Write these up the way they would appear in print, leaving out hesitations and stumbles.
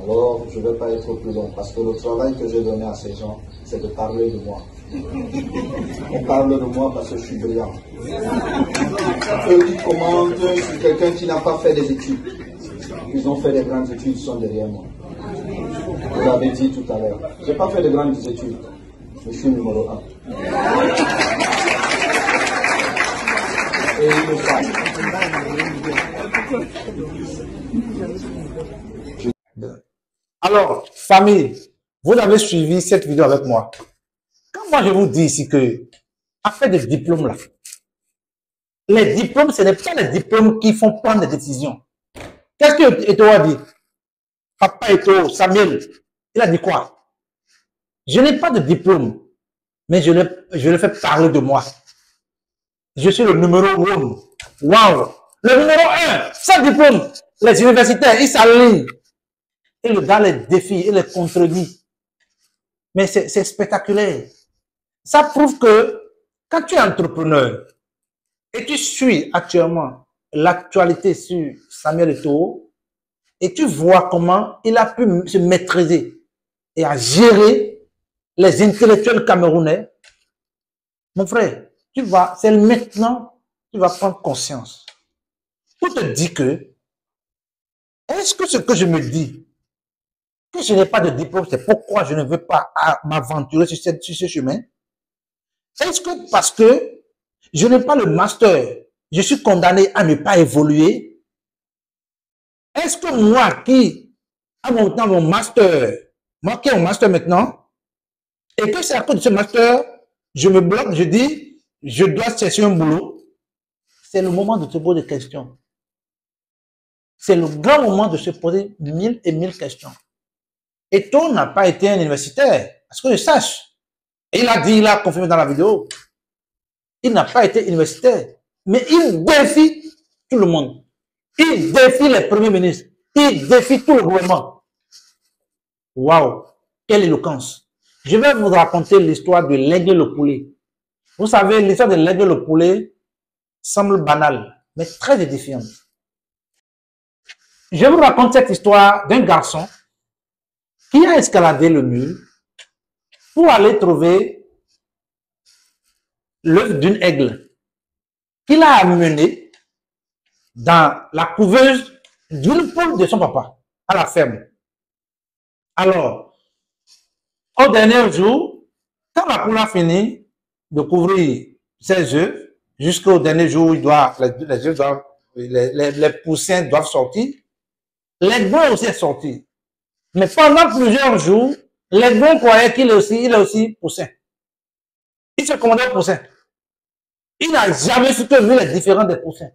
Alors, je ne vais pas être plus long parce que le travail que j'ai donné à ces gens, c'est de parler de moi. On parle de moi parce que je suis brillant. Eux qui commandent sur quelqu'un qui n'a pas fait des études. Ils ont fait des grandes études, ils sont derrière moi. Vous l'avez dit tout à l'heure. Je n'ai pas fait de grandes études. Je suis numéro 1. Et ils le savent. Alors, famille, vous avez suivi cette vidéo avec moi. Quand moi je vous dis ici que, affaire de diplôme là, les diplômes, ce n'est pas les diplômes qui font prendre des décisions. Qu'est-ce que Eto'o a dit? Papa Eto'o, Samuel, il a dit quoi? Je n'ai pas de diplôme, mais je le fais parler de moi. Je suis le numéro 1. Waouh! Le numéro 1, sans diplôme. Les universitaires, ils s'alignent. Il dans les défis, il les contredit. Mais c'est spectaculaire. Ça prouve que quand tu es entrepreneur et tu suis actuellement l'actualité sur Samuel Eto'o et tu vois comment il a pu se maîtriser et à gérer les intellectuels camerounais, mon frère, tu vas, c'est maintenant que tu vas prendre conscience. Tout te dit que, est-ce que ce que je me dis, que je n'ai pas de diplôme, c'est pourquoi je ne veux pas m'aventurer sur ce chemin? Est-ce que parce que je n'ai pas le master, je suis condamné à ne pas évoluer? Est-ce que moi qui ai maintenant mon master, moi qui ai mon master maintenant, et que c'est à cause de ce master, je me bloque, je dis, je dois chercher un boulot? C'est le moment de se poser des questions. C'est le grand moment de se poser 1000 et 1000 questions. Eto'o n'a pas été un universitaire, parce que je sache. Et il a dit, il a confirmé dans la vidéo, il n'a pas été universitaire, mais il défie tout le monde. Il défie les premiers ministres. Il défie tout le gouvernement. Waouh, quelle éloquence. Je vais vous raconter l'histoire de l'aigle et le poulet. Vous savez, l'histoire de l'aigle et le poulet semble banale, mais très édifiante. Je vous raconte cette histoire d'un garçon qui a escaladé le mur pour aller trouver l'œuf d'une aigle qu'il a amené dans la couveuse d'une poule de son papa à la ferme. Alors, au dernier jour, quand la poule a fini de couvrir ses œufs, jusqu'au dernier jour où les œufs doivent, les poussins doivent sortir, l'aiglon aussi est sorti. Mais pendant plusieurs jours, l'aiglon croyait qu'il est aussi poussin. Il se commandait poussin. Il n'a jamais su que vu les différences des poussins.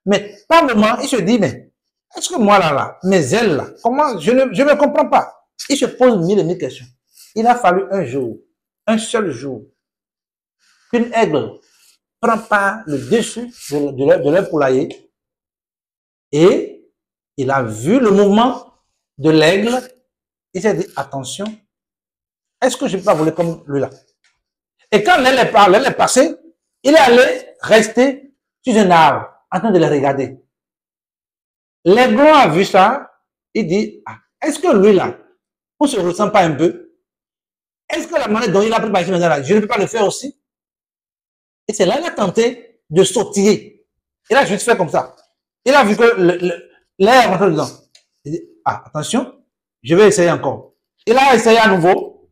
Mais par moment, il se dit, mais est-ce que moi là, mes ailes là, comment, je ne comprends pas. Il se pose 1000 et 1000 questions. Il a fallu un jour, un seul jour, qu'une aigle prend pas le dessus de leur poulailler et il a vu le mouvement de l'aigle. Il s'est dit, attention, est-ce que je ne peux pas voler comme lui là? Et quand l'aile est passée, il est allé rester sur un arbre en train de les regarder. L'aiglon a vu ça, il dit, ah, est-ce que lui là, on ne se ressent pas un peu? Est-ce que la manière dont il a pris par ici maintenant là, je ne peux pas le faire aussi? Et c'est là qu'il a tenté de sautiller. Il a juste fait comme ça. Il a vu que l'air est rentré dedans. Il dit, ah, attention, je vais essayer encore. Il a essayé à nouveau.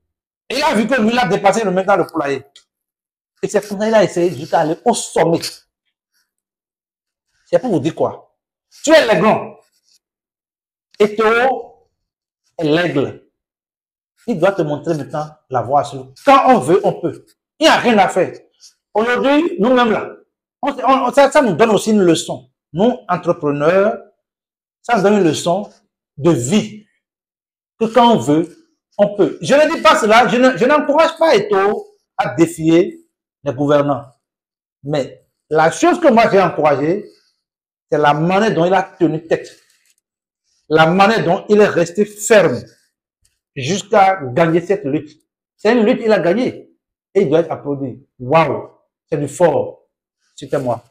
Et il a vu que lui, il a dépassé le mec dans le poulailler. Et c'est pour ça qu'il a essayé jusqu'à aller au sommet. C'est pour vous dire quoi? Tu es l'aiglon. Eto'o est l'aigle. Il doit te montrer maintenant la voie. Quand on veut, on peut. Il n'y a rien à faire. Aujourd'hui, nous-mêmes là, ça nous donne aussi une leçon. Nous, entrepreneurs, ça nous donne une leçon de vie. Que quand on veut, on peut. Je ne dis pas cela, je n'encourage pas Eto'o à défier les gouvernants. Mais la chose que moi j'ai encouragée, c'est la manière dont il a tenu tête. La manière dont il est resté ferme jusqu'à gagner cette lutte. C'est une lutte qu'il a gagnée. Et il doit être applaudi. Waouh, c'est du fort. C'était moi.